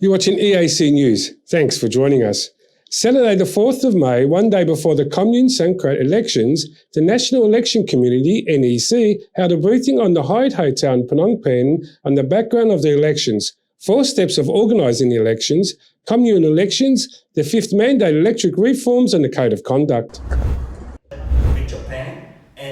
You're watching EAC News. Thanks for joining us. Saturday the 4th of May, one day before the Commune Sangkat elections, the National Election Committee, NEC, held a briefing on the Hyatt Hotel in Phnom Penh on the background of the elections, 4 steps of organising the elections, Commune elections, the 5th mandate electric reforms and the Code of Conduct.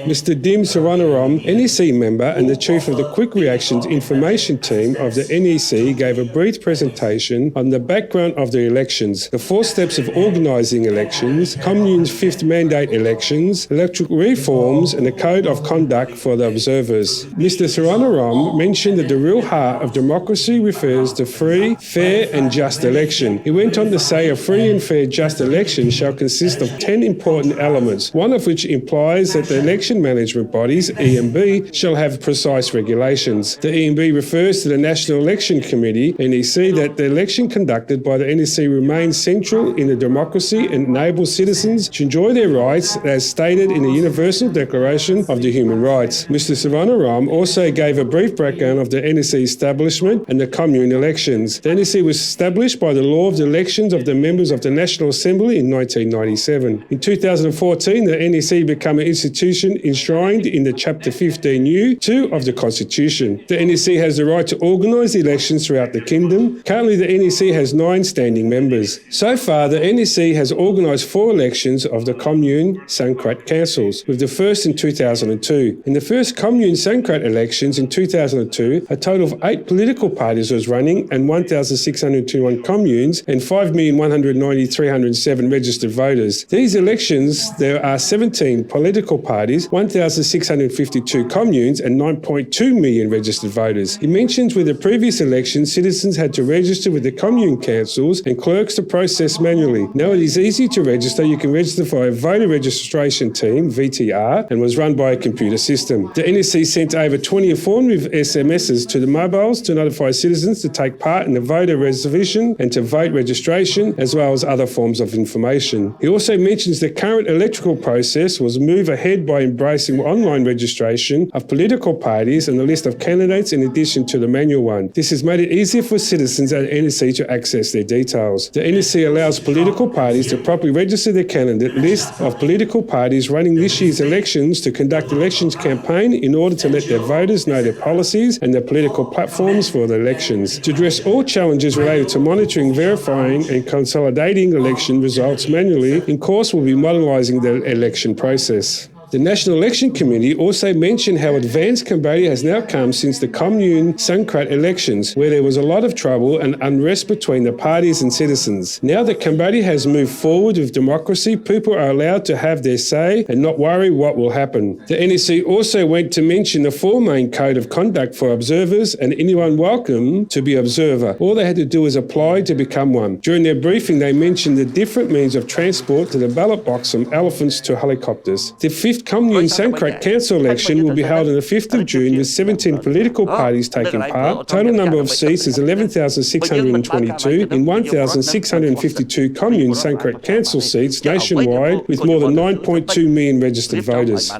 Mr. Dim Saranaram, NEC member and the Chief of the Quick Reactions Information Team of the NEC, gave a brief presentation on the background of the elections, the 4 steps of organising elections, Commune's 5th mandate elections, electric reforms and the Code of Conduct for the observers. Mr. Saranaram mentioned that the real heart of democracy refers to free, fair and just election. He went on to say a free and fair just election shall consist of 10 important elements, one of which implies that the election management bodies, EMB, shall have precise regulations. The EMB refers to the National Election Committee, NEC, that the election conducted by the NEC remains central in the democracy and enables citizens to enjoy their rights as stated in the Universal Declaration of the Human Rights. Mr. Saranaram also gave a brief background of the NEC establishment and the Commune elections. The NEC was established by the law of the elections of the members of the National Assembly in 1997. In 2014, the NEC became an institution enshrined in the Chapter 15U2 of the Constitution. The NEC has the right to organise elections throughout the Kingdom. Currently, the NEC has 9 standing members. So far, the NEC has organised 4 elections of the Commune Sangkat councils, with the first in 2002. In the first Commune Sangkat elections in 2002, a total of 8 political parties was running and 1,621 communes and 5,190,307 registered voters. These elections, there are 17 political parties, 1,652 communes and 9.2 million registered voters. He mentions with the previous elections, citizens had to register with the commune councils and clerks to process manually. Now it is easy to register. You can register for a voter registration team, VTR, and was run by a computer system. The NEC sent over 20 informative SMSs to the mobiles to notify citizens to take part in the voter reservation and to vote registration, as well as other forms of information. He also mentions the current electoral process was moved ahead by embracing online registration of political parties and the list of candidates in addition to the manual one. This has made it easier for citizens at NEC to access their details. The NEC allows political parties to properly register their candidate list of political parties running this year's elections to conduct elections campaign in order to let their voters know their policies and their political platforms for the elections. To address all challenges related to monitoring, verifying and consolidating election results manually, in course will be modernising the election process. The National Election Committee also mentioned how advanced Cambodia has now come since the Commune Sangkat elections, where there was a lot of trouble and unrest between the parties and citizens. Now that Cambodia has moved forward with democracy, people are allowed to have their say and not worry what will happen. The NEC also went to mention the 4 main Code of Conduct for observers and anyone welcome to be observer. All they had to do was apply to become one. During their briefing, they mentioned the different means of transport to the ballot box, from elephants to helicopters. The 5th Commune Sangkat Council election will be held on the 5th of June with 17 political parties taking part. Total number of seats is 11,622 in 1,652 Commune Sangkat Council seats nationwide with more than 9.2 million registered voters.